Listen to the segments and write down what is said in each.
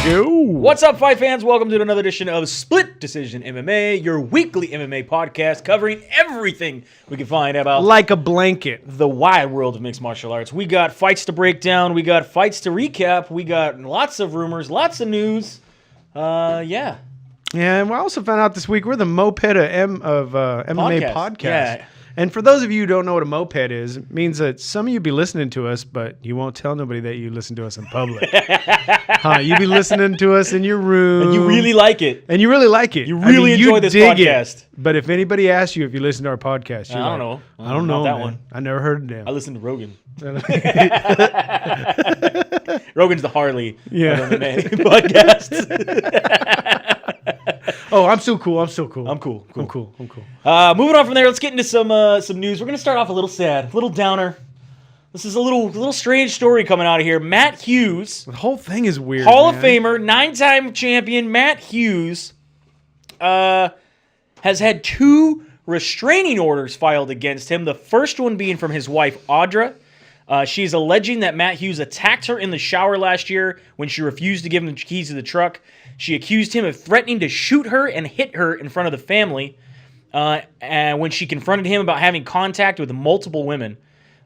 go. What's up, fight fans? Welcome to another edition of Split Decision MMA, your weekly MMA podcast covering everything we can find about Like a blanket. the wide world of mixed martial arts. We got fights to break down. We got fights to recap. We got lots of rumors, lots of news. Yeah. Yeah, and we also found out this week we're the moped of MMA podcast. Yeah. And for those of you who don't know what a moped is, it means that some of you be listening to us, but you won't tell nobody that you listen to us in public. You be listening to us in your room. And you really like it. And you really like it. You really enjoy this dig podcast. It. But if anybody asks you if you listen to our podcast, you're I don't know. I don't know, that man. one. I never heard of them. I listen to Rogan. Rogan's the Harley of MMA podcasts. Oh, I'm so cool. I'm cool. I'm cool. Moving on from there, let's get into some news. We're gonna start off a little sad, a little downer. This is a little strange story coming out of here. Matt Hughes, The whole thing is weird. Hall of Famer, 9-time champion Matt Hughes, has had 2 restraining orders filed against him. The first one being from his wife Audra. She's alleging that Matt Hughes attacked her in the shower last year when she refused to give him the keys to the truck. She accused him of threatening to shoot her and hit her in front of the family and when she confronted him about having contact with multiple women.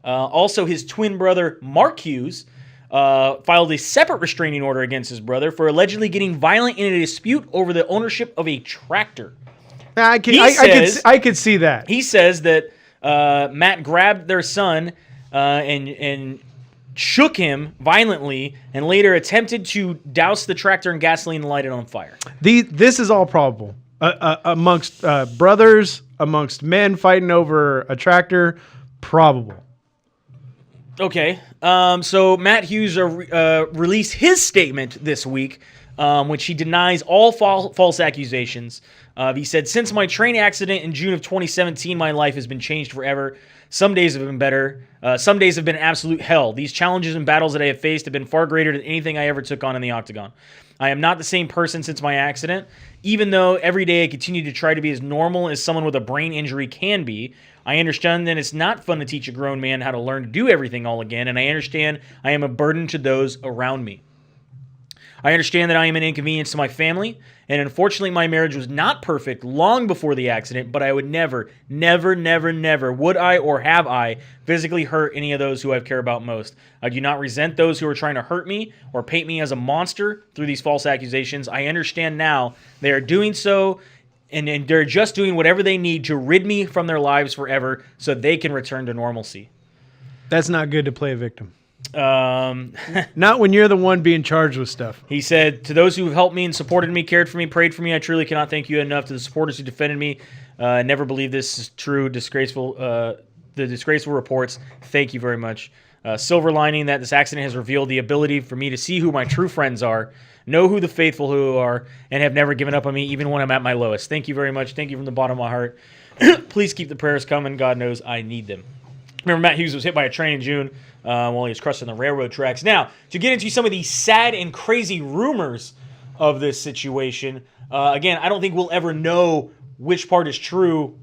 Also, his twin brother, Mark Hughes, filed a separate restraining order against his brother for allegedly getting violent in a dispute over the ownership of a tractor. I could see that. He says that Matt grabbed their son and shook him violently and later attempted to douse the tractor in gasoline and light it on fire. This is all probable. Amongst brothers, amongst men fighting over a tractor, probable. Okay. So Matt Hughes released his statement this week, which he denies all false accusations. He said, "Since my train accident in June of 2017, my life has been changed forever. Some days have been better. Some days have been absolute hell. These challenges and battles that I have faced have been far greater than anything I ever took on in the octagon. I am not the same person since my accident. Even though every day I continue to try to be as normal as someone with a brain injury can be, I understand that it's not fun to teach a grown man how to learn to do everything all again, and I understand I am a burden to those around me. I understand that I am an inconvenience to my family, and unfortunately my marriage was not perfect long before the accident, but I would never would I or have I physically hurt any of those who I care about most. I do not resent those who are trying to hurt me or paint me as a monster through these false accusations. I understand now they are doing so, and they're just doing whatever they need to rid me from their lives forever so they can return to normalcy." That's not good to play a victim. Not when you're the one being charged with stuff. He said, "To those who have helped me and supported me, cared for me, prayed for me, I truly cannot thank you enough. To the supporters who defended me, never believed this is true, the disgraceful reports, thank you very much. Silver lining that this accident has revealed the ability for me to see who my true friends are, know who the faithful who are, and have never given up on me even when I'm at my lowest. Thank you very much. Thank you from the bottom of my heart. Please keep the prayers coming. God knows I need them." Remember, Matt Hughes was hit by a train in June while he was crushed on the railroad tracks. Now, to get into some of these sad and crazy rumors of this situation, again, I don't think we'll ever know which part is true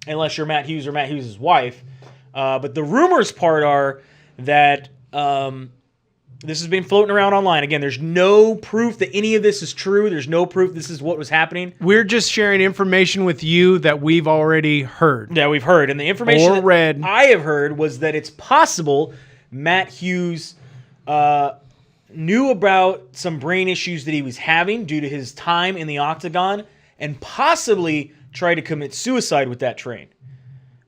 unless you're Matt Hughes or Matt Hughes' wife. But the rumors part are that this has been floating around online. Again, there's no proof that any of this is true. There's no proof this is what was happening. We're just sharing information with you that we've already heard. Yeah, we've heard. And the information or read. I have heard was that it's possible Matt Hughes knew about some brain issues that he was having due to his time in the octagon and possibly tried to commit suicide with that train.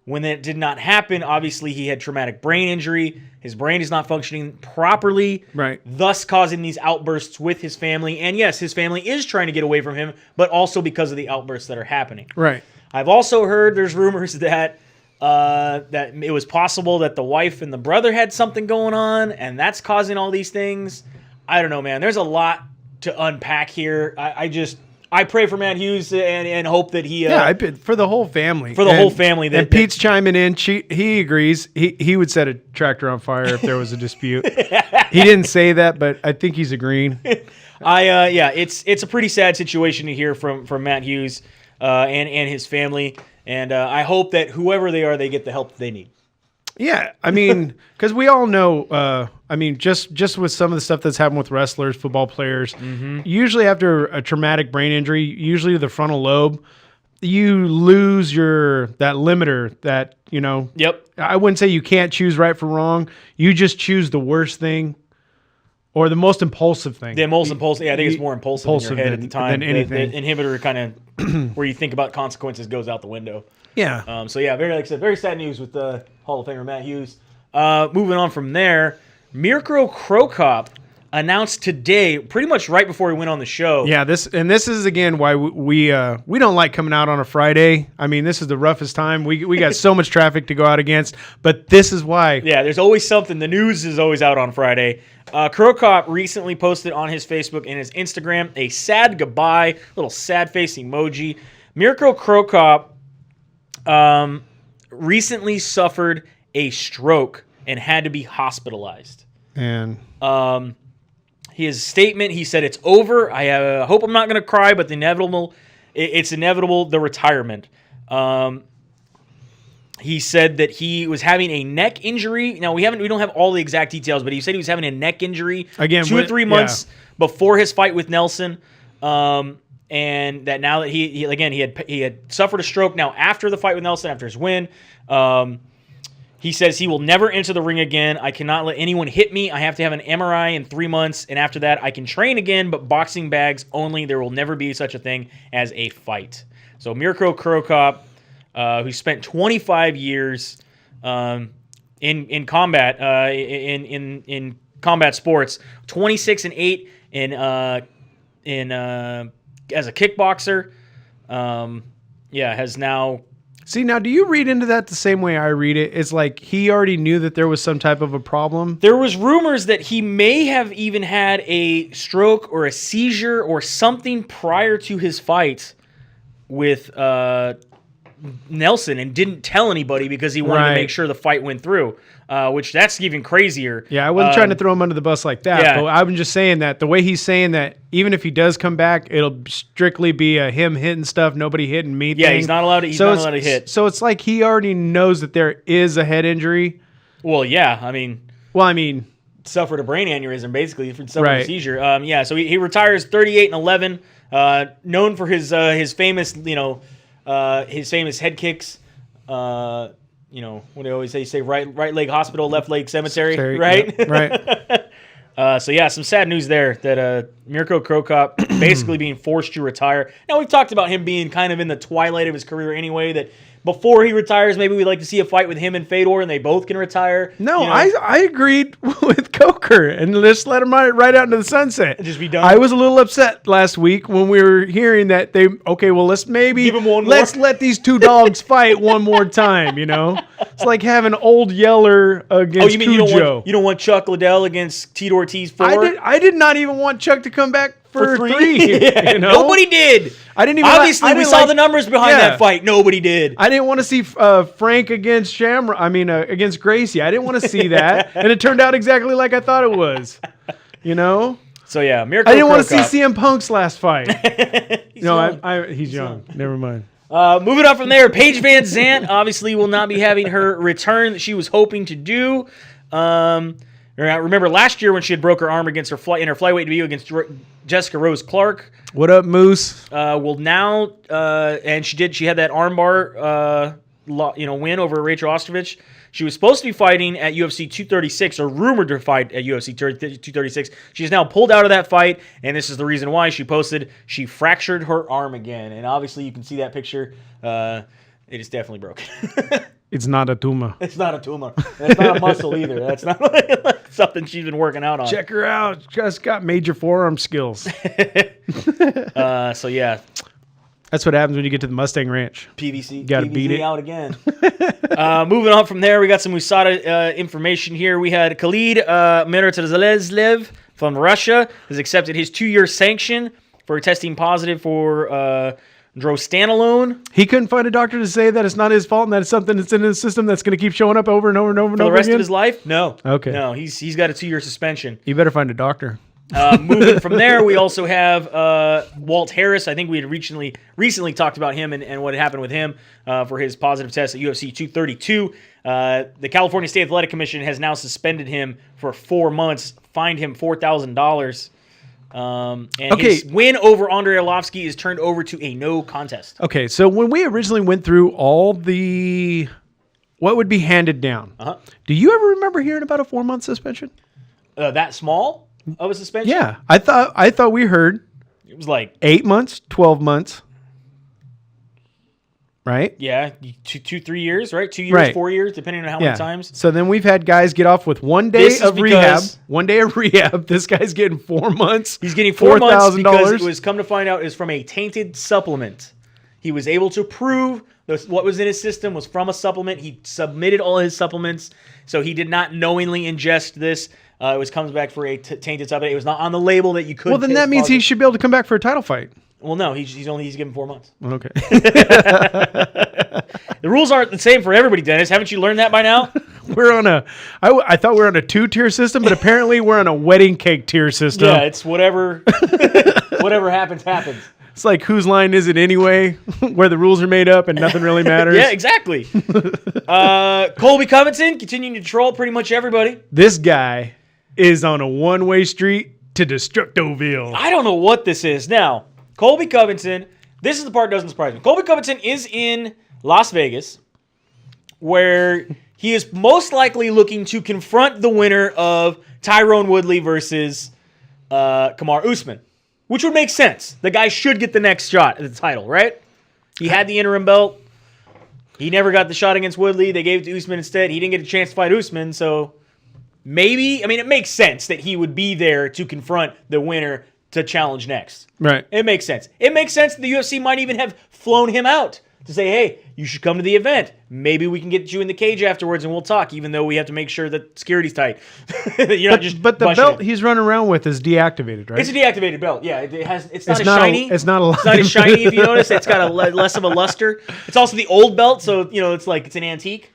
When that did not happen, obviously he had traumatic brain injury. His brain is not functioning properly, right? Thus causing these outbursts with his family. And yes, his family is trying to get away from him, but also because of the outbursts that are happening. Right. I've also heard there's rumors that that it was possible that the wife and the brother had something going on, and that's causing all these things. I don't know, man. There's a lot to unpack here. I pray for Matt Hughes and hope that he... I for the whole family. For the whole family. And Pete's chiming in. He agrees. He would set a tractor on fire if there was a dispute. He didn't say that, but I think he's agreeing. It's a pretty sad situation to hear from Matt Hughes and his family. And I hope that whoever they are, they get the help that they need. Yeah, I mean, because we all know. I mean, just with some of the stuff that's happened with wrestlers, football players, usually after a traumatic brain injury, usually the frontal lobe, you lose that limiter. That Yep. I wouldn't say you can't choose right from wrong. You just choose the worst thing. Or the most impulsive thing. The most impulsive. Yeah, I think it's more impulsive in your head at the time. Than anything. The inhibitor kind of, where you think about consequences, goes out the window. Yeah. So yeah, like I said, very sad news with the Hall of Famer Matt Hughes. Moving on from there, Mirko Cro Cop announced today, pretty much right before he went on the show. Yeah, this is again why we don't like coming out on a Friday. I mean, this is the roughest time. We got so much traffic to go out against, but this is why. Yeah, there's always something. The news is always out on Friday. Cro Cop recently posted on his Facebook and his Instagram a sad goodbye, little sad face emoji. Mirko Cro Cop recently suffered a stroke and had to be hospitalized. And his statement, he said, "It's over. I hope I'm not going to cry, but it's inevitable, the retirement." He said that he was having a neck injury. Now we don't have all the exact details, but he said he was having a neck injury again 2 or 3 months before his fight with Nelson, and that now that he had suffered a stroke. Now after the fight with Nelson, after his win, he says he will never enter the ring again. I cannot let anyone hit me. I have to have an MRI in 3 months, and after that, I can train again, but boxing bags only. There will never be such a thing as a fight. So Mirko Cro Cop, who spent 25 years in combat in combat sports, 26-8 in as a kickboxer, has now. See, now, do you read into that the same way I read it? It's like he already knew that there was some type of a problem. There was rumors that he may have even had a stroke or a seizure or something prior to his fight with Nelson and didn't tell anybody because he wanted to make sure the fight went through, which that's even crazier. Yeah, I wasn't trying to throw him under the bus like that, but I'm just saying that the way he's saying that even if he does come back, it'll strictly be a him hitting stuff, nobody hitting me thing. He's not allowed to hit. So it's like he already knows that there is a head injury. Well, yeah, I mean, suffered a brain aneurysm basically, suffered a seizure. So he retires 38-11, known for his famous, his famous head kicks. What do they always say? You say right leg hospital, left leg cemetery, right? Yeah, right. Some sad news there that Mirko Cro Cop basically being forced to retire. Now, we've talked about him being kind of in the twilight of his career anyway, that before he retires, maybe we'd like to see a fight with him and Fedor, and they both can retire. No, I agreed with Coker and just let him right out into the sunset. Just be done. I was a little upset last week when we were hearing that let's maybe give him one more. Let's let these two dogs fight one more time. It's like having Old Yeller against Cujo. You don't want Chuck Liddell against Tito Ortiz 4? I did not even want Chuck to come back for 3. Nobody did. I didn't even. Obviously, we saw the numbers behind that fight. Nobody did. I didn't want to see Frank against against Gracie. I didn't want to see that, and it turned out exactly like I thought it was. So yeah, Mirko I didn't want to Cro Cop. see CM Punk's last fight. He's young. He's young. Never mind. Moving on from there, Paige VanZant obviously will not be having her return that she was hoping to do. Remember last year when she had broke her arm against in her flyweight debut against Jessica Rose Clark. What up, Moose? Well, now and she had that armbar win over Rachel Ostrovich. She was supposed to be fighting at UFC 236, or rumored to fight at UFC 236. She's now pulled out of that fight, and this is the reason why. She posted she fractured her arm again, and obviously you can see that picture. It is definitely broken. It's not a tumor. It's not a tumor. That's not a muscle either. That's not like something she's been working out on. Check her out. Just got major forearm skills. So yeah. That's what happens when you get to the Mustang Ranch. PVC. Got to beat it out again. Moving on from there, we got some USADA information here. We had Khalid Mirzalezlev from Russia has accepted his 2-year sanction for testing positive for drostanolone. He couldn't find a doctor to say that it's not his fault and that it's something that's in his system that's going to keep showing up over and over and over and for over the rest again? of his life? No. Okay. No, he's got a 2-year suspension. You better find a doctor. Moving from there, we also have Walt Harris. I think we had recently talked about him and what happened with him for his positive test at UFC 232. The California State Athletic Commission has now suspended him for 4 months, fined him $4,000. His win over Andrei Arlovsky is turned over to a no contest. Okay, so when we originally went through all the what would be handed down, do you ever remember hearing about a 4-month suspension? That small of a suspension? Yeah, I thought we heard it was like 8 months, 12 months, right? Yeah, 3 years, right? 2 years, Right. 4 years, depending on how many times. So then we've had guys get off with 1 day of rehab. 1 day of rehab. This guy's getting 4 months. He's getting 4 months because it was come to find out is from a tainted supplement. He was able to prove what was in his system was from a supplement. He submitted all his supplements, so he did not knowingly ingest this. It comes back for a tainted supplement. It was not on the label that you could. Well, then that means he should be able to come back for a title fight. Well, no, he's given 4 months. Okay. The rules aren't the same for everybody, Dennis. Haven't you learned that by now? I thought we were on a 2-tier system, but apparently we're on a wedding cake tier system. Yeah, it's whatever happens. It's like whose line is it anyway, where the rules are made up and nothing really matters. Yeah, exactly. Colby Covington continuing to troll pretty much everybody. This guy is on a one-way street to Destructoville. I don't know what this is. Now, Colby Covington, this is the part that doesn't surprise me. Colby Covington is in Las Vegas, where he is most likely looking to confront the winner of Tyron Woodley versus Kamaru Usman, which would make sense. The guy should get the next shot at the title, right? He had the interim belt. He never got the shot against Woodley. They gave it to Usman instead. He didn't get a chance to fight Usman, so maybe, it makes sense that he would be there to confront the winner to challenge next. Right. It makes sense. It makes sense that the UFC might even have flown him out to say, hey, you should come to the event. Maybe we can get you in the cage afterwards and we'll talk, even though we have to make sure that security's tight. You're not just but the bushing belt it. he's running around with is deactivated, right? It's a deactivated belt. Yeah, it's not as not shiny. it's not as shiny if you notice. It's got less of a luster. It's also the old belt, so it's like it's an antique.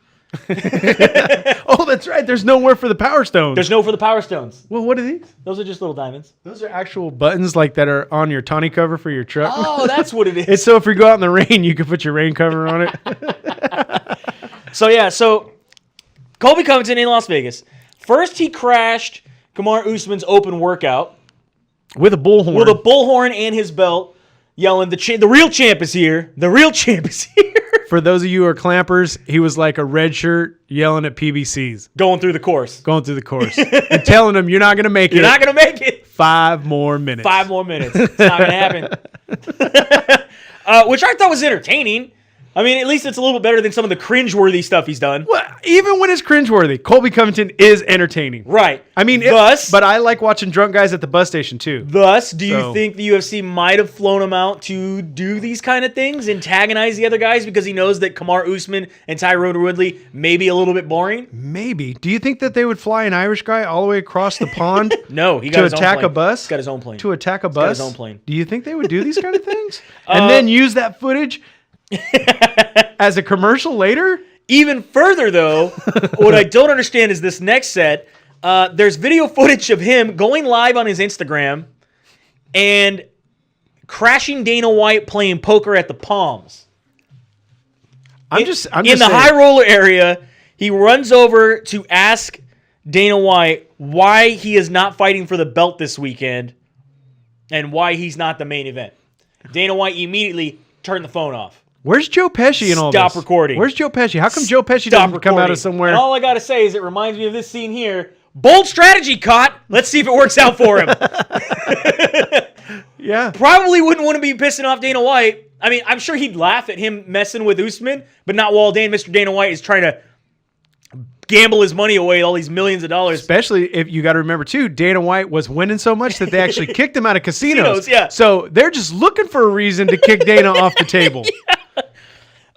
Oh, that's right. There's nowhere for the Power Stones. There's no for the Power Stones. Well, what are these? Those are just little diamonds. Those are actual buttons like that are on your Tawny cover for your truck. Oh, that's what it is. It's so if you go out in the rain, you can put your rain cover on it. So Colby Covington in Las Vegas. First, he crashed Kamaru Usman's open workout With a bullhorn. with a bullhorn and his belt, yelling, "The real champ is here! The real champ is here!" For those of you who are clampers, he was like a red shirt yelling at PBCs. Going through the course. And telling them, you're not going to make it. You're not going to make it. 5 more minutes. 5 more minutes. It's not going to happen. Which I thought was entertaining. At least it's a little bit better than some of the cringeworthy stuff he's done. Well, even when it's cringeworthy, Colby Covington is entertaining. Right. But I like watching drunk guys at the bus station too. Thus, do you think the UFC might have flown him out to do these kind of things, antagonize the other guys because he knows that Kamaru Usman and Tyron Woodley may be a little bit boring? Maybe. Do you think that they would fly an Irish guy all the way across the pond? No, he got his own plane. To attack a bus? He's got his own plane. To attack a bus? He's got his own plane. Do you think they would do these kind of things? And then use that footage as a commercial later? Even further, though, what I don't understand is this next set. There's video footage of him going live on his Instagram and crashing Dana White playing poker at the Palms. I'm just in the saying. high roller area, he runs over to ask Dana White why he is not fighting for the belt this weekend and why he's not the main event. Dana White immediately turned the phone off. Where's Joe Pesci in all this? Stop recording. Where's Joe Pesci? How come Joe Pesci doesn't come out of somewhere? And all I got to say is it reminds me of this scene here. Bold strategy, Cot. Let's see if it works out for him. Yeah. Probably wouldn't want to be pissing off Dana White. I'm sure he'd laugh at him messing with Usman, but not while Mr. Dana White is trying to gamble his money away, all these millions of dollars. Especially if you got to remember, too, Dana White was winning so much that they actually kicked him out of casinos. Yeah. So they're just looking for a reason to kick Dana off the table.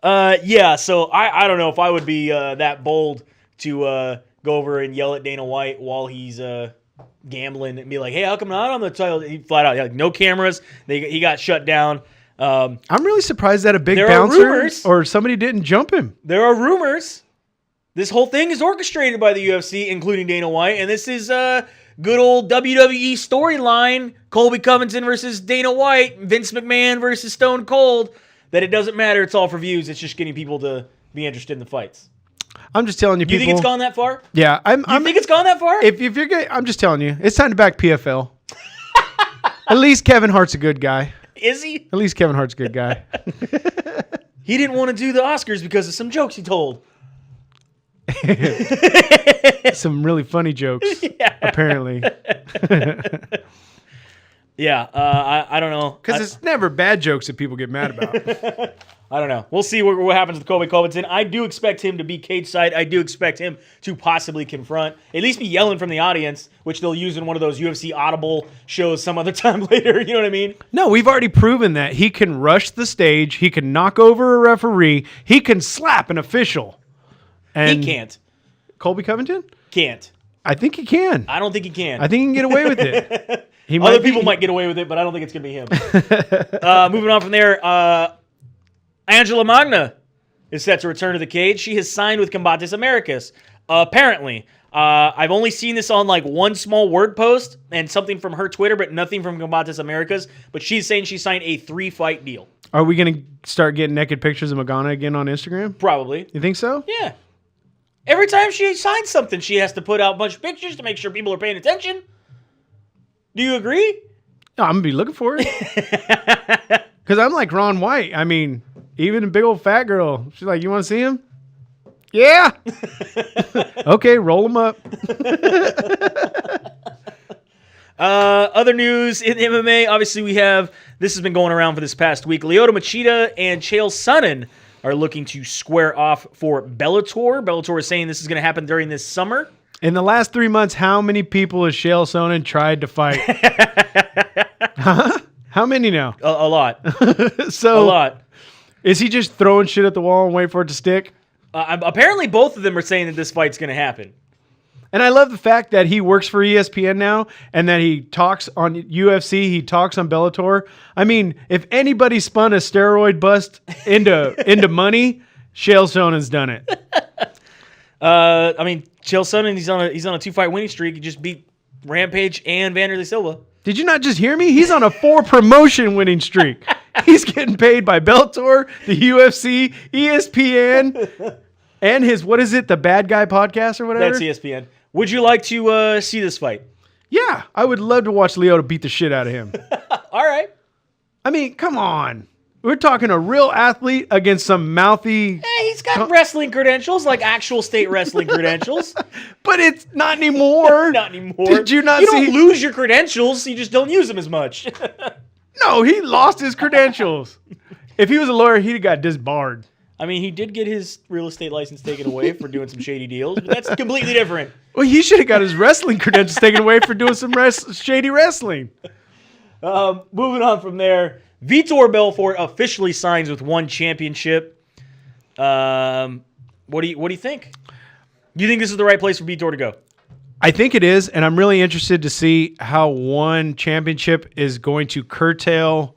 So I don't know if I would be that bold to go over and yell at Dana White while he's gambling and be like, hey, how come not on the title? He flat out, like, no cameras. He got shut down. I'm really surprised that a big bouncer or somebody didn't jump him. There are rumors. This whole thing is orchestrated by the UFC, including Dana White, and this is good old WWE storyline, Colby Covington versus Dana White, Vince McMahon versus Stone Cold, that it doesn't matter. It's all for views. It's just getting people to be interested in the fights. I'm just telling you, people. You think it's gone that far? Yeah, You think it's gone that far? If you're good, I'm just telling you, it's time to back PFL. At least Kevin Hart's a good guy. Is he? At least Kevin Hart's a good guy. He didn't want to do the Oscars because of some jokes he told. Some really funny jokes, apparently. Yeah, I don't know. Because it's never bad jokes that people get mad about. I don't know. We'll see what happens with Colby Covington. I do expect him to be cage side. I do expect him to possibly confront, at least be yelling from the audience, which they'll use in one of those UFC Audible shows some other time later. You know what I mean? No, we've already proven that he can rush the stage. He can knock over a referee. He can slap an official. And He can't. Colby Covington? Can't. I think he can. I don't think he can. I think he can get away with it. Other people might get away with it, but I don't think it's going to be him. Moving on from there, Angela Magna is set to return to the cage. She has signed with Combate Americas. Apparently. I've only seen this on like one small word post and something from her Twitter, but nothing from Combate Americas. But she's saying she signed a 3-fight deal. Are we going to start getting naked pictures of Magana again on Instagram? Probably. You think so? Yeah. Every time she signs something, she has to put out a bunch of pictures to make sure people are paying attention. Do you agree? No, I'm going to be looking for it. Because I'm like Ron White. I mean, even a big old fat girl. She's like, you want to see him? Yeah. Okay, roll him up. Other news in MMA, obviously we have, this has been going around for this past week, Lyoto Machida and Chael Sonnen are looking to square off for Bellator. Bellator is saying this is going to happen during this summer. In the last 3 months, how many people has Chael Sonnen tried to fight? Huh? How many now? A lot. So a lot. Is he just throwing shit at the wall and waiting for it to stick? Apparently both of them are saying that this fight's going to happen. And I love the fact that he works for ESPN now and that he talks on UFC, he talks on Bellator. I mean, if anybody spun a steroid bust into money, Chael Sonnen's done it. I mean, Chael Sonnen, he's on a 2-fight winning streak. He just beat Rampage and Vanderlei Silva. Did you not just hear me? He's on a 4-promotion winning streak. He's getting paid by Bellator, the UFC, ESPN, and his, what is it, the Bad Guy podcast or whatever? That's ESPN. Would you like to see this fight? Yeah, I would love to watch Lyoto beat the shit out of him. All right. I mean, come on. We're talking a real athlete against some mouthy... Hey, he's got wrestling credentials, like actual state wrestling credentials. But it's not anymore. Not anymore. Did you not see... You don't lose your credentials, you just don't use them as much. No, he lost his credentials. If he was a lawyer, he'd have got disbarred. I mean, he did get his real estate license taken away for doing some shady deals, but that's completely different. Well, he should have got his wrestling credentials taken away for doing some shady wrestling. Moving on from there, Vitor Belfort officially signs with one championship. What do you think? Do you think this is the right place for Vitor to go? I think it is, and I'm really interested to see how one championship is going to curtail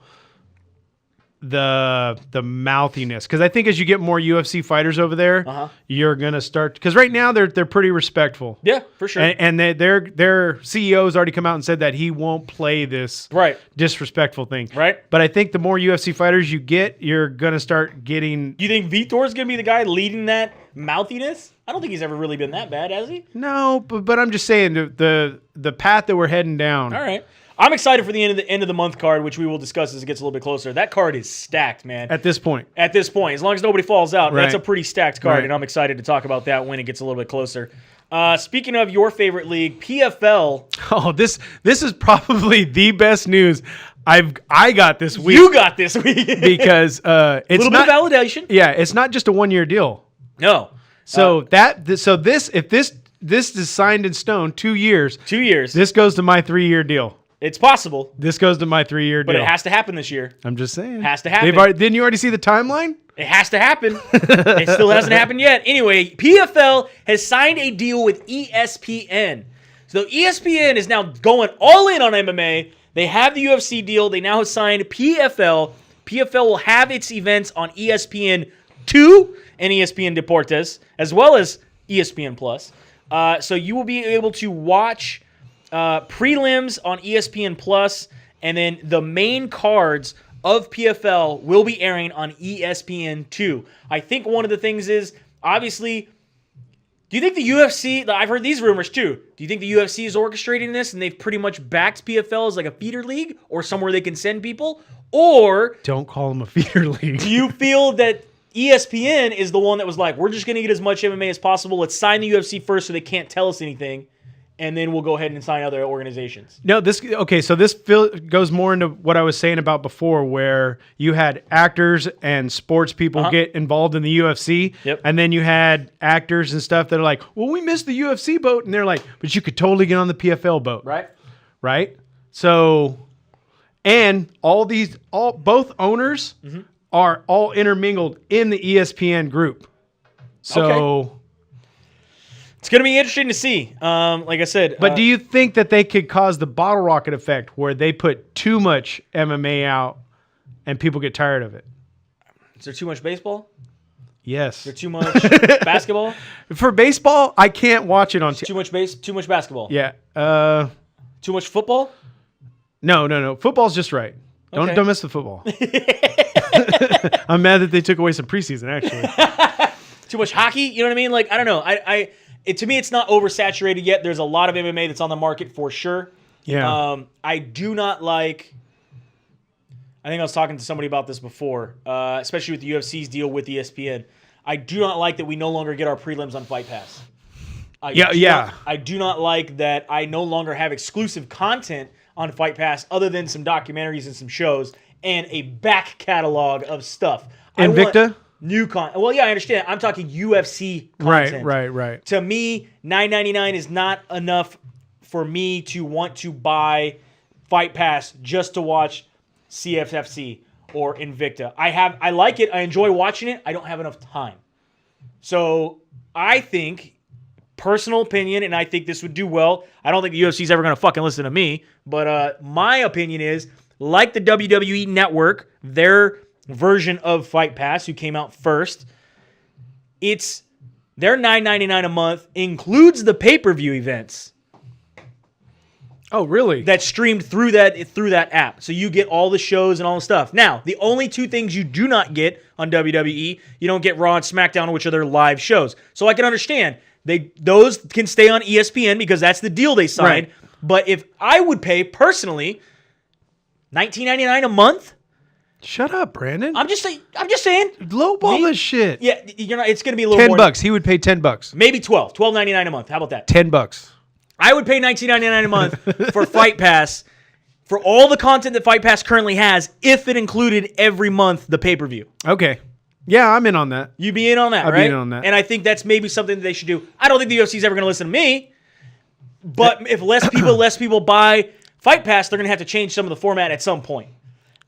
the mouthiness, because I think as you get more UFC fighters over there, you're gonna start, because right now they're pretty respectful. Yeah, for sure. And their CEO's already come out and said that he won't play this disrespectful thing. Right. But I think the more UFC fighters you get, you're gonna start getting. Do you think Vitor's gonna be the guy leading that mouthiness? I don't think he's ever really been that bad, has he? No, but I'm just saying the path that we're heading down. All right. I'm excited for the end of the month card, which we will discuss as it gets a little bit closer. That card is stacked, man. At this point, as long as nobody falls out, that's a pretty stacked card, and I'm excited to talk about that when it gets a little bit closer. Speaking of your favorite league, PFL. Oh, this is probably the best news I got this week. You got this week because it's a little bit of validation. Yeah, it's not just a 1-year deal. No. So if this is signed in stone, 2 years. 2 years. This goes to my 3-year deal. It's possible. This goes to my 3-year deal. But it has to happen this year. I'm just saying. Has to happen. Didn't you already see the timeline? It has to happen. It still hasn't happened yet. Anyway, PFL has signed a deal with ESPN. So ESPN is now going all in on MMA. They have the UFC deal. They now have signed PFL. PFL will have its events on ESPN2 and ESPN Deportes, as well as ESPN Plus. So you will be able to watch prelims on ESPN Plus, and then the main cards of PFL will be airing on ESPN2. I think one of the things is, obviously, do you think the UFC, I've heard these rumors too, do you think the UFC is orchestrating this and they've pretty much backed PFL as like a feeder league or somewhere they can send people? Or don't call them a feeder league. Do you feel that ESPN is the one that was like, we're just going to get as much MMA as possible, let's sign the UFC first so they can't tell us anything, and then we'll go ahead and sign other organizations? No, so this goes more into what I was saying about before, where you had actors and sports people get involved in the UFC, and then you had actors and stuff that are like, well, we missed the UFC boat, and they're like, but you could totally get on the PFL boat. Right? So, and both owners are all intermingled in the ESPN group. So it's going to be interesting to see. Like I said. But do you think that they could cause the bottle rocket effect where they put too much MMA out and people get tired of it? Is there too much baseball? Yes. Is there too much basketball? For baseball, I can't watch it on too much basketball. Yeah. Too much football? No. Football's just right. Okay. Don't mess with football. I'm mad that they took away some preseason, actually. Too much hockey? You know what I mean? Like, I don't know. To me, it's not oversaturated yet. There's a lot of MMA that's on the market for sure. Yeah. I do not like... I think I was talking to somebody about this before, especially with the UFC's deal with ESPN. I do not like that we no longer get our prelims on Fight Pass. I do not like that I no longer have exclusive content on Fight Pass other than some documentaries and some shows and a back catalog of stuff. Invicta? New content. Well, yeah, I understand. I'm talking UFC content. Right. To me, $9.99 is not enough for me to want to buy Fight Pass just to watch CFFC or Invicta. I like it. I enjoy watching it. I don't have enough time. So I think, personal opinion, and I think this would do well. I don't think the UFC is ever going to fucking listen to me, but my opinion is, like the WWE Network, their version of Fight Pass, who came out first, it's their $9.99 a month includes the pay-per-view events. Oh, really? That's streamed through that app. So you get all the shows and all the stuff. Now, the only two things you do not get on WWE, you don't get Raw and SmackDown, which are their live shows. So I can understand. Those can stay on ESPN because that's the deal they signed. Right. But if I would pay, personally, $19.99 a month... Shut up, Brandon. I'm just saying. Lowball this shit. Yeah, you're not. It's going to be a little more. $10. He would pay $10. Maybe $12.99 a month. How about that? $10. I would pay $19.99 a month for Fight Pass for all the content that Fight Pass currently has if it included every month the pay-per-view. Okay. Yeah, I'm in on that. You'd be in on that, right? I'd be in on that. And I think that's maybe something that they should do. I don't think the UFC is ever going to listen to me, but if less people buy Fight Pass, they're going to have to change some of the format at some point.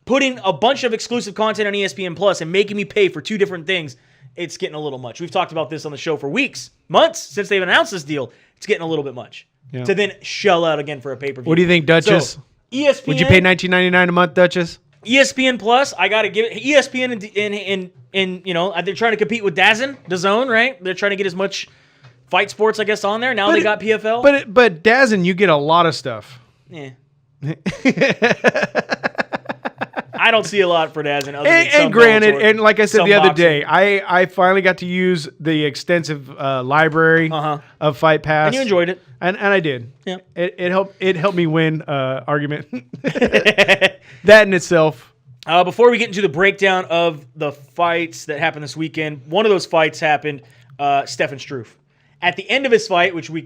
Putting a bunch of exclusive content on ESPN Plus and making me pay for two different things, it's getting a little much. We've talked about this on the show for weeks, months, since they've announced this deal. It's getting a little bit much. Yeah. To then shell out again for a pay-per-view. What do you think, Duchess? So, ESPN, would you pay $19.99 a month, Duchess? ESPN Plus, I got to give it. ESPN and you know, they're trying to compete with DAZN, right? They're trying to get as much fight sports, I guess, on there. Now they got PFL. But DAZN, you get a lot of stuff. Yeah. I don't see a lot for DAZN. And granted, and like I said the other day, I finally got to use the extensive library of Fight Pass. And you enjoyed it. And I did. Yeah. It helped me win argument. That in itself. Before we get into the breakdown of the fights that happened this weekend, one of those fights happened, Stefan Struve. At the end of his fight, which we're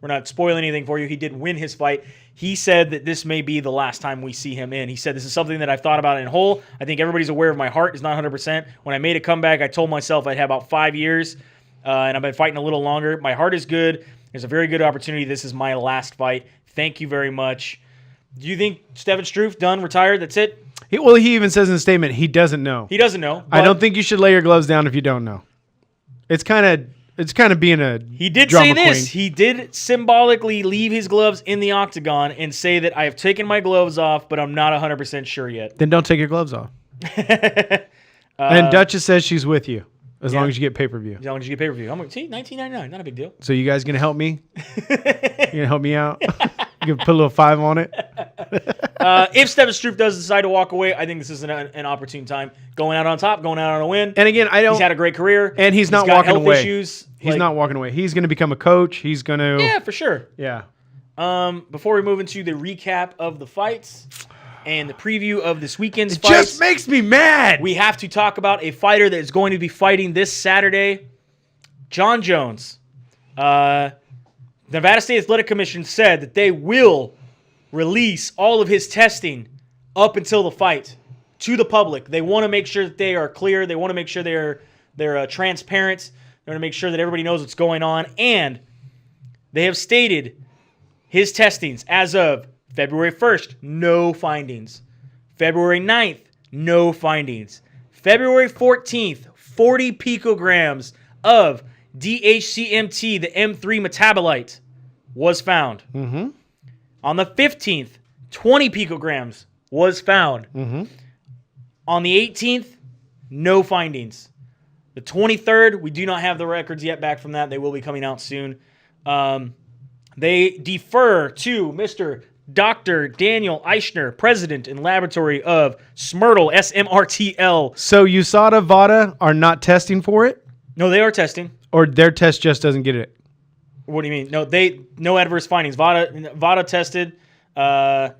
not spoiling anything for you. He did win his fight. He said that this may be the last time we see him in. He said, this is something that I've thought about in whole. I think everybody's aware of my heart is not 100%. When I made a comeback, I told myself I'd have about 5 years, and I've been fighting a little longer. My heart is good. There's a very good opportunity. This is my last fight. Thank you very much. Do you think Stefan Struve done, retired, that's it? He even says in the statement, he doesn't know. He doesn't know. I don't think you should lay your gloves down if you don't know. It's kind of being a He did drama say this. queen. He did symbolically leave his gloves in the octagon and say that I have taken my gloves off, but I'm not 100% sure yet. Then don't take your gloves off. And Duchess says she's with you. As long as you get pay-per-view. As long as you get pay-per-view. I'm like, see, $19.99, not a big deal. So you guys going to help me? You going to help me out? You can put a little 5 on it? If Stephen Struve does decide to walk away, I think this is an opportune time. Going out on top, going out on a win. And again, he's had a great career. And he's not got walking health away. Issues. He's not walking away. He's going to become a coach. He's going to... Yeah, for sure. Yeah. Before we move into the recap of the fights and the preview of this weekend's It fights, just makes me mad. we have to talk about a fighter that is going to be fighting this Saturday, Jon Jones. The Nevada State Athletic Commission said that they will release all of his testing up until the fight to the public. They want to make sure that they are clear. They want to make sure they're transparent. They want to make sure that everybody knows what's going on. And they have stated his testings as of February 1st, no findings. February 9th, no findings. February 14th, 40 picograms of DHCMT, the M3 metabolite, was found. Mm-hmm. On the 15th, 20 picograms was found. Mm-hmm. On the 18th, no findings. The 23rd, we do not have the records yet back from that. They will be coming out soon. They defer to Mr. Dr. Daniel Eichner, president and laboratory of Smrtel, SMRTL. So USADA, VADA are not testing for it? No, they are testing. Or their test just doesn't get it? What do you mean? No adverse findings. VADA tested. On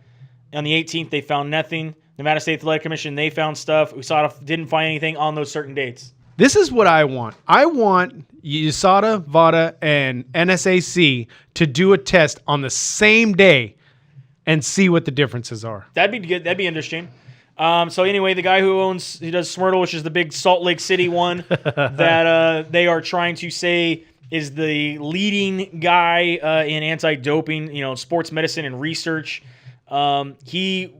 the 18th, they found nothing. Nevada State Athletic Commission, they found stuff. USADA didn't find anything on those certain dates. This is what I want. I want USADA, VADA, and NSAC to do a test on the same day and see what the differences are. That'd be good. That'd be interesting. So anyway, the guy who does Smrtel, which is the big Salt Lake City one that they are trying to say is the leading guy in anti-doping, sports medicine and research. He,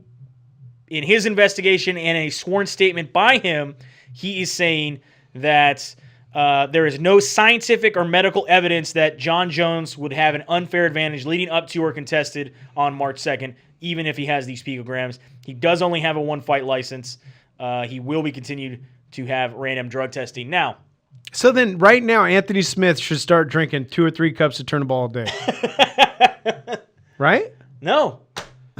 in his investigation and a sworn statement by him, he is saying that there is no scientific or medical evidence that Jon Jones would have an unfair advantage leading up to or contested on March 2nd, even if he has these picograms. He does only have a one-fight license. He will be continued to have random drug testing. Now, so then right now, Anthony Smith should start drinking 2 or 3 cups of Turnbull a day. Right? No.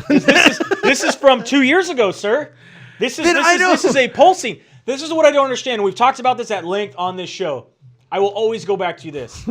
This is from 2 years ago, sir. This is a pulsing. This is what I don't understand. We've talked about this at length on this show. I will always go back to this.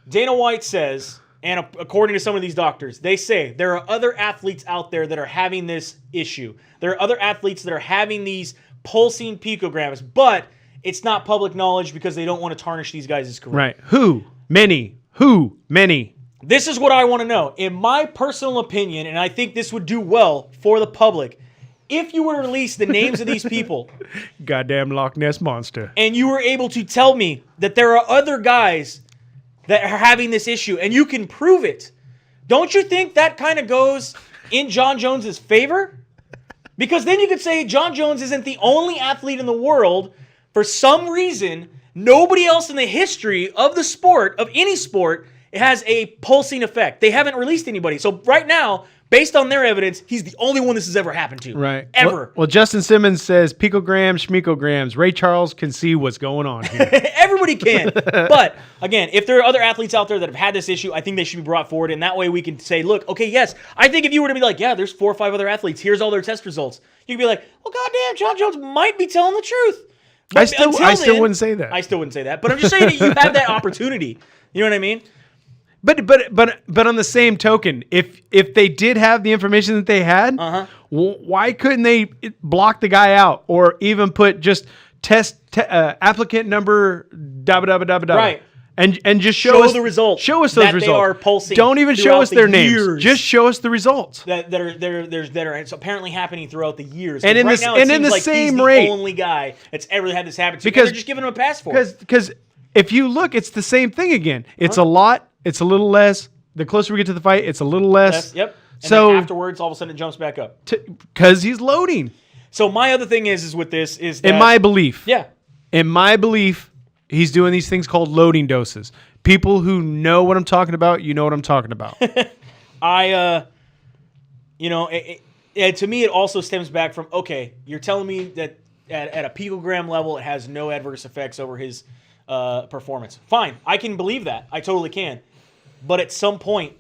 Dana White says, and according to some of these doctors, they say there are other athletes out there that are having this issue. There are other athletes that are having these pulsing picograms, but it's not public knowledge because they don't want to tarnish these guys' career. Right. Who? Many. Who? Many. This is what I want to know. In my personal opinion, and I think this would do well for the public, if you were to release the names of these people, goddamn Loch Ness monster, and you were able to tell me that there are other guys that are having this issue, and you can prove it, don't you think that kind of goes in Jon Jones' favor? Because then you could say Jon Jones isn't the only athlete in the world. For some reason, nobody else in the history of the sport, of any sport, has a pulsing effect. They haven't released anybody. So right now, based on their evidence, he's the only one this has ever happened to. Right. Ever. Well, Justin Simmons says picograms, schmicograms. Ray Charles can see what's going on here. Everybody can. But, again, if there are other athletes out there that have had this issue, I think they should be brought forward. And that way we can say, look, okay, yes, I think if you were to be like, yeah, there's 4 or 5 other athletes. Here's all their test results. You could be like, well, goddamn, Jon Jones might be telling the truth. But I still wouldn't say that. I still wouldn't say that. But I'm just saying that you have that opportunity. You know what I mean? But on the same token, if they did have the information that they had, why couldn't they block the guy out or even put just applicant number right, and just show us the results. Show us those that results. They are pulsing. Don't even show us their years. names. Just show us the results that are apparently happening throughout the years. And in right this now, it and in the like same he's rate, the only guy that's ever had this happen to. Because they're just giving him a pass for because if you look, it's the same thing again. It's a lot. It's a little less. The closer we get to the fight, it's a little less. Yep. And so then afterwards, all of a sudden, it jumps back up. Because he's loading. So my other thing is with this is that, in my belief. Yeah. In my belief, he's doing these things called loading doses. People who know what I'm talking about, you know what I'm talking about. To me, it also stems back from, okay, you're telling me that at a picogram level, it has no adverse effects over his performance. Fine, I can believe that. I totally can. But at some point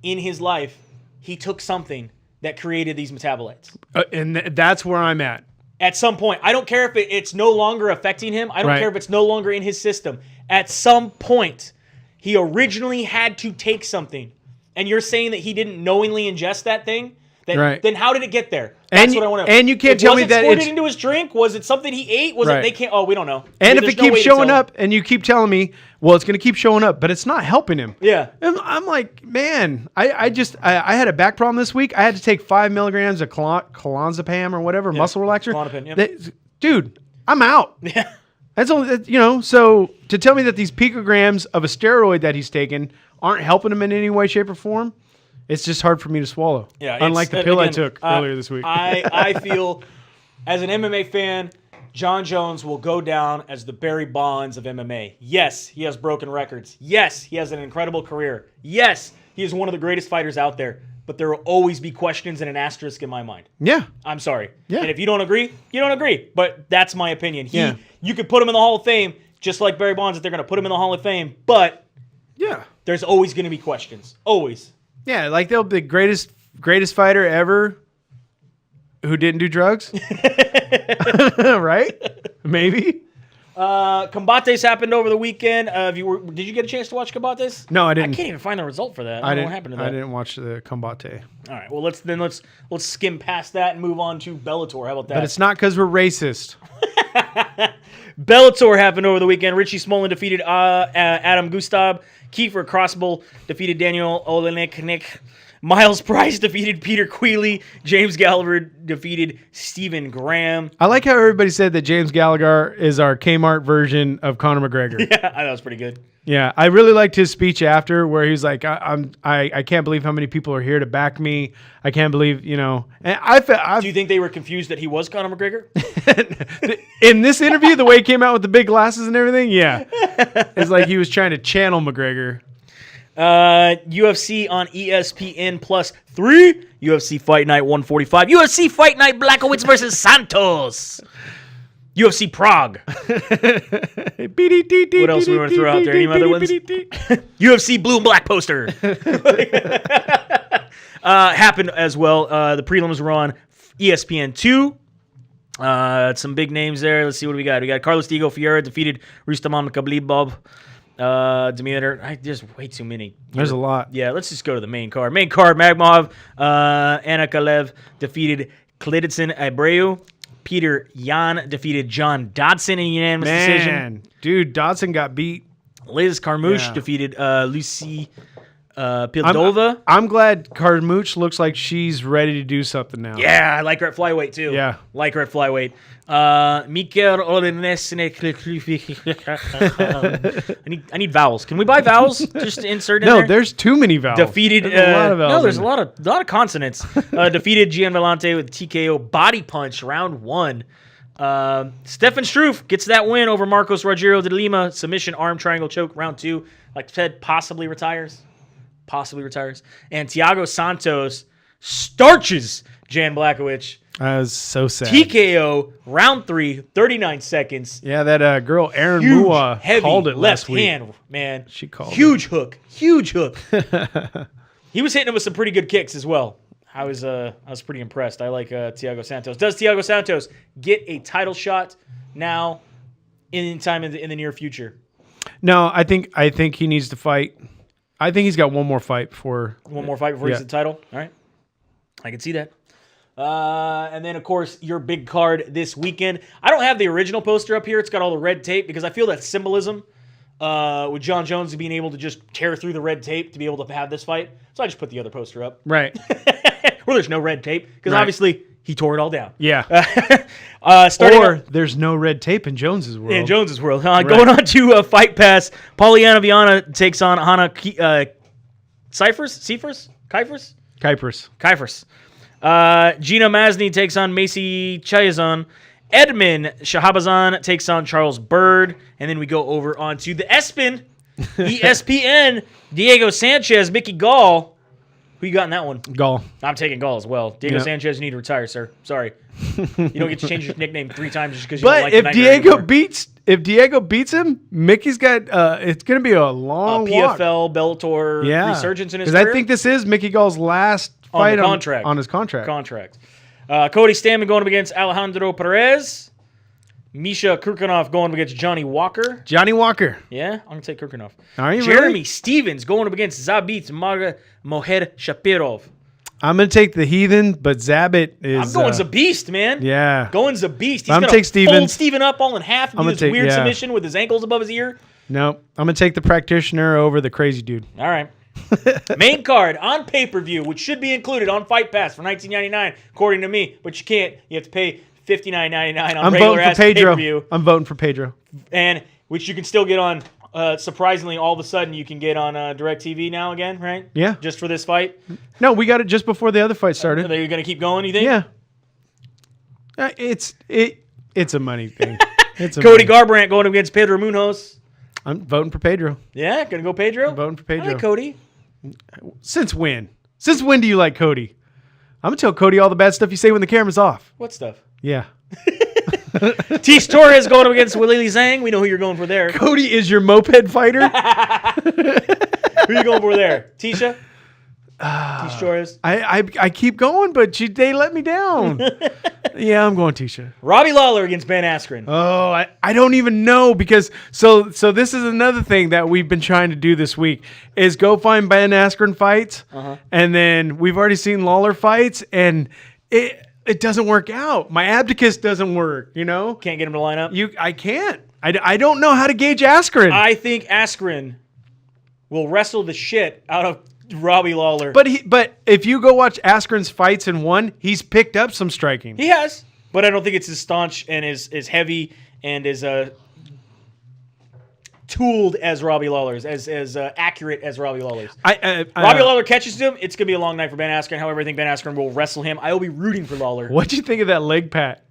in his life, he took something that created these metabolites. And that's where I'm at. At some point. I don't care if it's no longer affecting him. I don't Right. care if it's no longer in his system. At some point, he originally had to take something. And you're saying that he didn't knowingly ingest that thing? Right. Then how did it get there? That's what I want to know. And you can't tell me that was it it's squirted into his drink? Was it something he ate? Was Right. it they can't? Oh, we don't know. And if There's it no keeps way to showing tell. up and you keep telling me, well, it's going to keep showing up, but it's not helping him. Yeah. And I'm like, man, I had a back problem this week. I had to take 5 milligrams of clonazepam or whatever, muscle relaxer. Klonopin, yep. Dude, I'm out. Yeah. That's all, so to tell me that these picograms of a steroid that he's taken aren't helping him in any way, shape, or form, it's just hard for me to swallow. Yeah, unlike the pill I took earlier this week. I feel, as an MMA fan, John Jones will go down as the Barry Bonds of MMA. Yes, he has broken records. Yes, he has an incredible career. Yes, he is one of the greatest fighters out there. But there will always be questions and an asterisk in my mind. Yeah. I'm sorry. Yeah. And if you don't agree, you don't agree. But that's my opinion. Yeah. You could put him in the Hall of Fame, just like Barry Bonds, that they're going to put him in the Hall of Fame. But Yeah. there's always going to be questions. Always. Yeah, like they'll be the greatest fighter ever who didn't do drugs. Right? Maybe. Combates happened over the weekend. Did you get a chance to watch Combates? No, I I didn't. can't even find the result for that. I don't know what happened to that. I didn't watch the Combate. All right. Well, let's skim past that and move on to Bellator. How about that? But it's not because we're racist. Bellator happened over the weekend. Richie Smolin defeated Adam Gustab. Kiefer Crossbull defeated Daniel Olenek. Miles Price defeated Peter Queeley. James Gallagher defeated Stephen Graham. I like how everybody said that James Gallagher is our Kmart version of Conor McGregor. Yeah, I thought that was pretty good. Yeah, I really liked his speech after, where he's like, "I can't believe how many people are here to back me. I can't believe, And Do you think they were confused that he was Conor McGregor? in this interview, the way he came out with the big glasses and everything, yeah, it's like he was trying to channel McGregor. UFC on ESPN Plus 3. UFC Fight Night 145. UFC Fight Night Blackowitz versus Santos. UFC Prague. What else we want to throw out there? Any other ones? UFC Blue and Black poster. Happened as well. The prelims were on ESPN 2. Some big names there. Let's see what we got. We got Carlos Diego Fiera defeated Rustam Makhachev. Demeter, there's way too many. There's a lot. Yeah, let's just go to the main card. Main card, Magmov, Anakalev defeated Kliditson Abreu. Peter Yan defeated John Dodson in a unanimous decision. Dude, Dodson got beat. Liz Carmouche defeated Lucy Pildova. I'm glad Carmouche looks like she's ready to do something now. Yeah, I like her at flyweight too. Yeah. Like her at flyweight. Mikel Olenesne. I need vowels. Can we buy vowels just to insert in there? No, there's too many vowels. Defeated. There's a lot of vowels. No, there's a lot of consonants. Defeated Gian Vellante with TKO body punch round 1. Stefan Struve gets that win over Marcos Rogero de Lima. Submission arm triangle choke round 2. Like I said, possibly retires. And Thiago Santos starches Jan Blachowicz. That was so sad. TKO round 3, 39 seconds. Yeah, that girl Aaron Huge, Mua heavy called it left last week. hand, man. She called huge hook. He was hitting him with some pretty good kicks as well. I was pretty impressed. I like Thiago Santos. Does Thiago Santos get a title shot now in the near future? No, I think he needs to fight. I think he's got one more fight before. One more fight before he gets the title? All right. I can see that. And then, of course, your big card this weekend. I don't have the original poster up here. It's got all the red tape because I feel that symbolism with John Jones being able to just tear through the red tape to be able to have this fight. So I just put the other poster up. Right. Well, there's no red tape because obviously he tore it all down. Yeah. There's no red tape in Jones's world. In Jones's world. Going on to Fight Pass, Polyana Viana takes on Hannah Kuipers. Gina Masny takes on Macy Chiazon. Edmund Shahabazan takes on Charles Bird. And then we go over onto the ESPN. Diego Sanchez, Mickey Gall Who you got in that one? Gall. I'm taking Gall as well. Diego Sanchez, you need to retire, sir. Sorry. You don't get to change your nickname 3 times just because you don't like the nightmare if Diego beats him, Mickey's got it's going to be a long PFL, Bellator resurgence in his career. Because I think this is Mickey Gall's last fight on his contract. Cody Stamann going up against Alejandro Perez. Misha Kurkanov going up against Johnny Walker. Yeah, I'm going to take Kurkanov. Are you Jeremy really? Stevens going up against Zabit Mohed Shapirov. I'm going to take the Heathen, but Zabit is... I'm going Zabist, man. Yeah. Going Zabist. He's going to take fold Steven up all in half and do this weird submission with his ankles above his ear. No, I'm going to take the practitioner over the crazy dude. All right. Main card on pay-per-view, which should be included on Fight Pass for $19.99, according to me, but you can't. You have to pay $59.99 on regular-ass pay-per-view. I'm voting for Pedro. And which you can still get on, surprisingly, all of a sudden you can get on DirecTV now again, right? Yeah. Just for this fight? No, we got it just before the other fight started. Are you going to keep going, you think? Yeah. It's a money thing. Cody Garbrandt going against Pedro Munoz. I'm voting for Pedro. Yeah, going to go Pedro? I'm voting for Pedro. I like Cody. Since when? Since when do you like Cody? I'm going to tell Cody all the bad stuff you say when the camera's off. What stuff? Yeah. Tish Torres going up against Willie Zhang. We know who you're going for there. Cody is your moped fighter? Who are you going for there? Tisha? Tish Torres? I keep going, but they let me down. Yeah, I'm going Tisha. Robbie Lawler against Ben Askren. Oh, I don't even know because so this is another thing that we've been trying to do this week is go find Ben Askren fights, and then we've already seen Lawler fights, and it doesn't work out. My abacus doesn't work, you know? Can't get him to line up? I can't. I don't know how to gauge Askren. I think Askren will wrestle the shit out of Robbie Lawler. But if you go watch Askren's fights in one, he's picked up some striking. He has. But I don't think it's as staunch and as heavy and as tooled as Robbie Lawler's, as accurate as Robbie Lawler's. Robbie Lawler catches him, it's going to be a long night for Ben Askren. However, I think Ben Askren will wrestle him. I will be rooting for Lawler. What'd you think of that leg pat?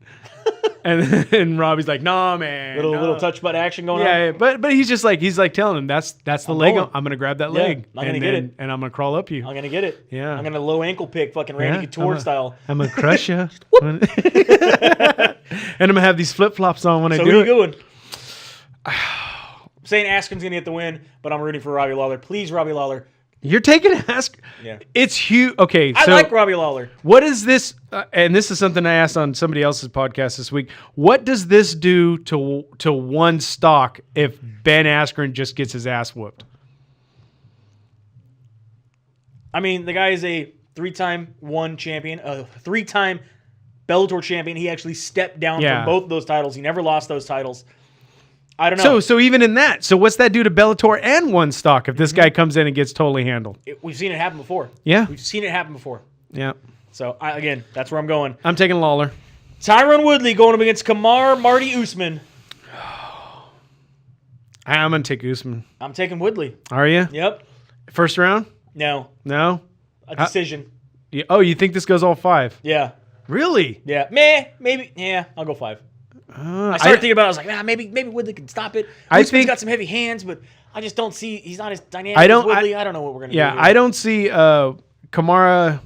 and Robbie's like, nah, man. Little touch butt action going on. Yeah, but he's just like telling him that's the leg. I'm gonna grab that leg. I'm gonna get it, and I'm gonna crawl up you. I'm gonna get it. Yeah, I'm gonna low ankle pick, fucking Randy Couture style. I'm gonna crush you. And I'm gonna have these flip flops on when I do it. So who are you going? I'm saying Askren's gonna get the win, but I'm rooting for Robbie Lawler. Please, Robbie Lawler. You're taking Askren. Yeah, it's huge. Okay, I like Robbie Lawler. What is this? And this is something I asked on somebody else's podcast this week. What does this do to one stock if Ben Askren just gets his ass whooped? I mean, the guy is a 3-time one champion, a 3-time Bellator champion. He actually stepped down from both of those titles. He never lost those titles. I don't know. So even in that, so what's that do to Bellator and one stock if this guy comes in and gets totally handled? We've seen it happen before. Yeah. We've seen it happen before. Yeah. So, again, that's where I'm going. I'm taking Lawler. Tyron Woodley going up against Marty Usman. I'm going to take Usman. I'm taking Woodley. Are you? Yep. First round? No. No? A decision. You think this goes all 5? Yeah. Really? Yeah. Maybe. Yeah, I'll go 5. I started thinking about it. I was like, maybe Woodley can stop it. Usman's got some heavy hands, but I just don't see. He's not as dynamic as Woodley. I don't know what we're going to do. Yeah, I don't see Kamara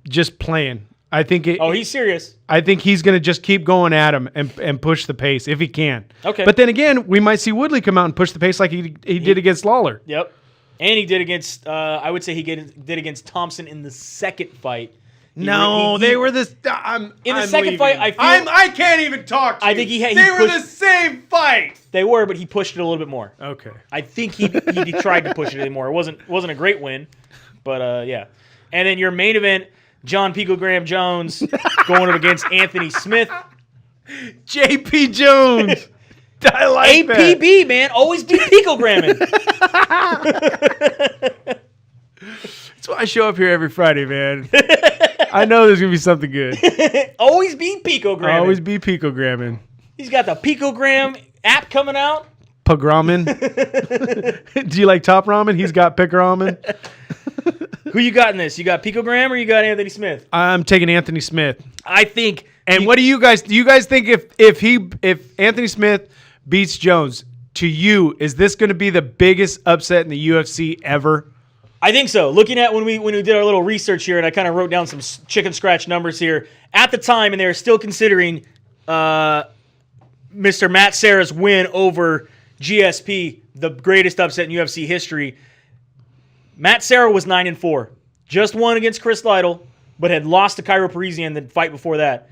just playing. I think he's serious. I think he's going to just keep going at him and push the pace if he can. Okay. But then again, we might see Woodley come out and push the pace like he did against Lawler. Yep. And he did against, I would say he did against Thompson in the second fight. They were the. In the second fight, I can't even talk. I think they were the same fight. They were, but he pushed it a little bit more. Okay. I think he tried to push it more. It wasn't a great win, but yeah. And then your main event, John Picogram Jones going up against Anthony Smith. JP Jones. I like APB, that. Man. Always be Picogramming. That's why I show up here every Friday, man. I know there's going to be something good. Always be Picogramming. Always be Picogramming. He's got the Picogram app coming out. Pigramen. Do you like Top Ramen? He's got Pigramen. Who you got in this? You got Picogram or you got Anthony Smith? I'm taking Anthony Smith. I think. And what do you guys think if Anthony Smith beats Jones, to you, is this going to be the biggest upset in the UFC ever? I think so. Looking at when we did our little research here, and I kind of wrote down some chicken scratch numbers here at the time, and they were still considering Mr. Matt Serra's win over GSP, the greatest upset in UFC history. Matt Serra was 9-4, just won against Chris Lytle, but had lost to Cairo Parisian the fight before that.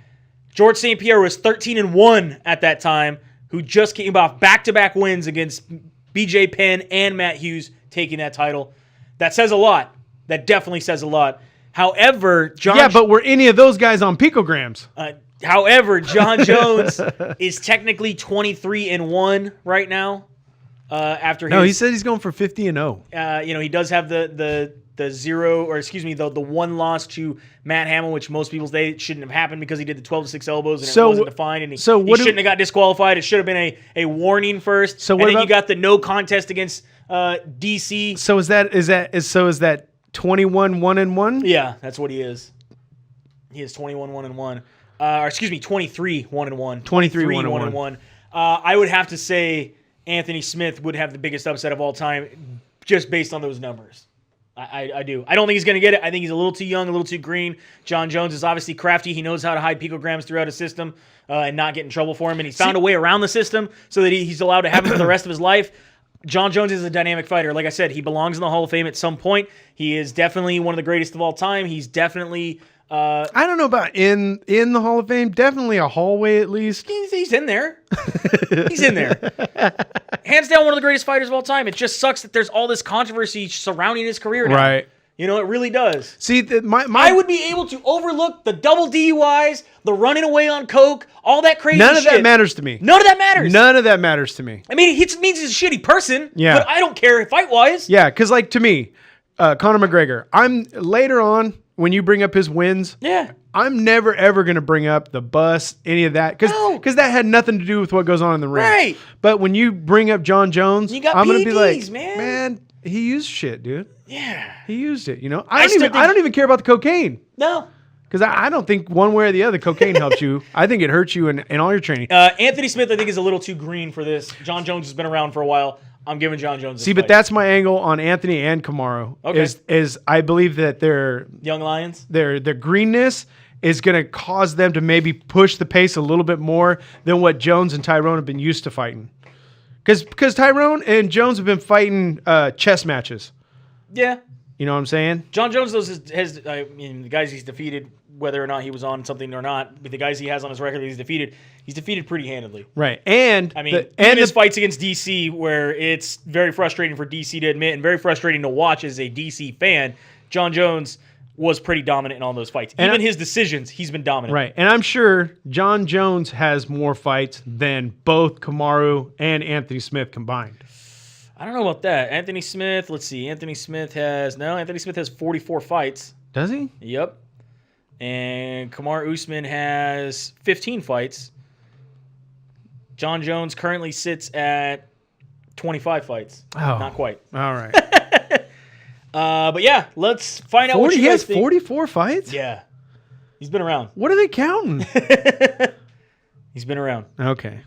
George St. Pierre was 13-1 at that time, who just came off back-to-back wins against BJ Penn and Matt Hughes, taking that title. That says a lot. That definitely says a lot. However, Yeah, but were any of those guys on Picograms? However, John Jones is technically 23-1 right now. After he said he's going for 50-0. He does have the one loss to Matt Hamill, which most people say shouldn't have happened because he did the 12-6 elbows and it wasn't defined, and he shouldn't have got disqualified. It should have been a warning first. So and then you got the no contest against DC. So is that 21-1-1? Yeah, that's what he is. He is 21-1-1. 23-1-1. 23-1-1. I would have to say Anthony Smith would have the biggest upset of all time, just based on those numbers. I do. I don't think he's going to get it. I think he's a little too young, a little too green. John Jones is obviously crafty. He knows how to hide picograms throughout his system and not get in trouble for him. And he's found a way around the system so that he's allowed to have it for the rest of his life. John Jones is a dynamic fighter. Like I said, he belongs in the Hall of Fame at some point. He is definitely one of the greatest of all time. He's definitely... I don't know about in the Hall of Fame. Definitely a hallway at least. He's in there. He's in there. Hands down, one of the greatest fighters of all time. It just sucks that there's all this controversy surrounding his career now. Right. You know, it really does. See, I would be able to overlook the double DUIs, the running away on coke, all that crazy shit. None of that matters to me. None of that matters. None of that matters to me. I mean, it means he's a shitty person. Yeah. But I don't care fight-wise. Yeah, because like to me, Conor McGregor, I'm later on when you bring up his wins. Yeah. I'm never, ever going to bring up the bus, any of that, because that had nothing to do with what goes on in the ring. Right. But when you bring up John Jones, I'm going to be like, man, he used shit, dude. Yeah. He used it, you know? I don't even care about the cocaine. No. Because I don't think one way or the other cocaine helps you. I think it hurts you in all your training. Anthony Smith, I think, is a little too green for this. John Jones has been around for a while. I'm giving John Jones this fight. But that's my angle on Anthony and Kamaru. Okay. Is I believe that their young lions, their greenness is going to cause them to maybe push the pace a little bit more than what Jones and Tyrone have been used to fighting. Because Tyrone and Jones have been fighting chess matches. Yeah. You know what I'm saying? John Jones has the guys he's defeated, whether or not he was on something or not, but the guys he has on his record that he's defeated pretty handedly. Right. And I mean, his fights against DC, where it's very frustrating for DC to admit and very frustrating to watch as a DC fan, John Jones was pretty dominant in all those fights. Even his decisions, he's been dominant. Right. And I'm sure John Jones has more fights than both Kamaru and Anthony Smith combined. I don't know about that. Anthony Smith, let's see. Anthony Smith has 44 fights. Does he? Yep. And Kamaru Usman has 15 fights. John Jones currently sits at 25 fights. Oh. Not quite. All right. But yeah, let's find out what you guys think. He has 44 fights? Yeah. He's been around. What are they counting? He's been around. Okay.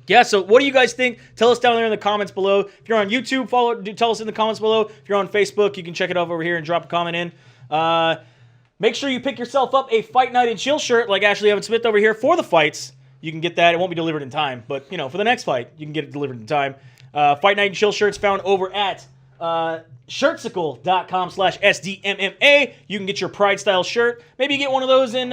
Yeah, so what do you guys think? Tell us down there in the comments below. If you're on YouTube, tell us in the comments below. If you're on Facebook, you can check it out over here and drop a comment in. Make sure you pick yourself up a Fight Night and Chill shirt like Ashley Evans Smith over here for the fights. You can get that. It won't be delivered in time, but for the next fight, you can get it delivered in time. Fight Night and Chill shirts found over at shirtsicle.com/SDMMA. You can get your Pride style shirt. Maybe you get one of those in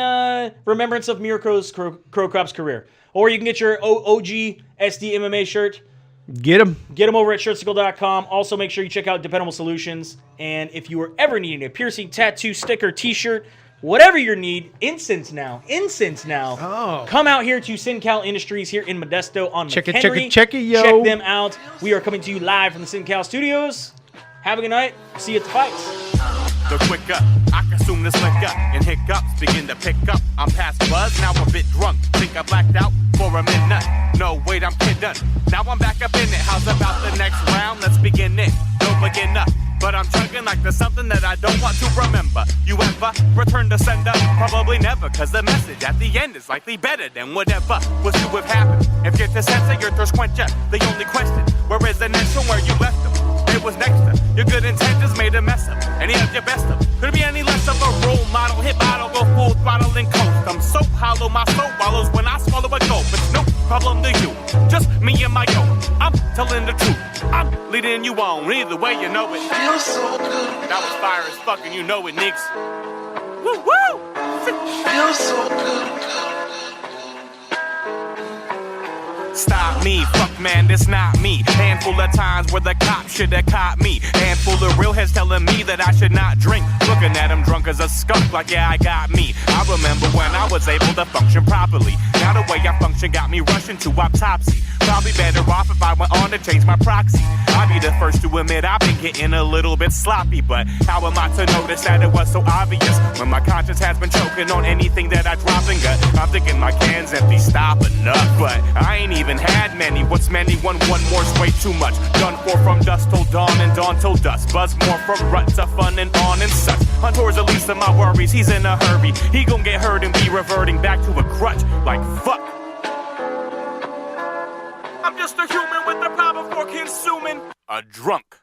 remembrance of Mirko Cro Cop's career. Or you can get your OG SDMMA shirt. Get them over at shirtsicle.com. Also, make sure you check out Dependable Solutions. And if you were ever needing a piercing, tattoo, sticker, t-shirt, whatever your need, incense now. Oh. Come out here to SynCal Industries here in Modesto on McHenry. Check it, yo. Check them out. We are coming to you live from the SynCal studios. Have a good night. See you at the fights. The quicker I consume this liquor and hiccups begin to pick up. I'm past buzz, now a bit drunk. Think I blacked out for a minute. No, wait, I'm kidding. Now I'm back up in it. How's about the next round? Let's begin it. No beginner, but I'm chugging like there's something that I don't want to remember. You ever return to sender? Probably never, cause the message at the end is likely better than whatever was to have happened. If you're the sense of your thirst quencher, the only question, where is the next one where you left them? They was next to. Your good intentions made a mess up, and you have your best up. Could it be any less of a role model? Hit bottle, go full throttle and coast. I'm so hollow, my soul wallows when I swallow a gulp. It's no problem to you, just me and my yo. I'm telling the truth, I'm leading you on. Either way, you know it feels so good. That was fire as fuck, and you know it, Nicks. Woo woo! Feels so good. Stop me, fuck man, this not me. Handful of times where the cop should have caught me. Handful of real heads telling me that I should not drink. Looking at him drunk as a skunk, like yeah, I got me. I remember when I was able to function properly. Now the way I function got me rushing to autopsy. Probably better off if I went on to change my proxy. I'll be the first to admit I've been getting a little bit sloppy, but how am I to notice that it was so obvious when my conscience has been choking on anything that I drop and gut? I'm thinking my can's empty, stop enough, but I ain't even had many. What's many? One more's way too much. Done for from dusk till dawn and dawn till dusk. Buzz more from rut to fun and on and such. On tours the least of my worries, he's in a hurry. He gon' get hurt and be reverting back to a crutch. Like fuck. I'm just a human with a problem for consuming a drunk.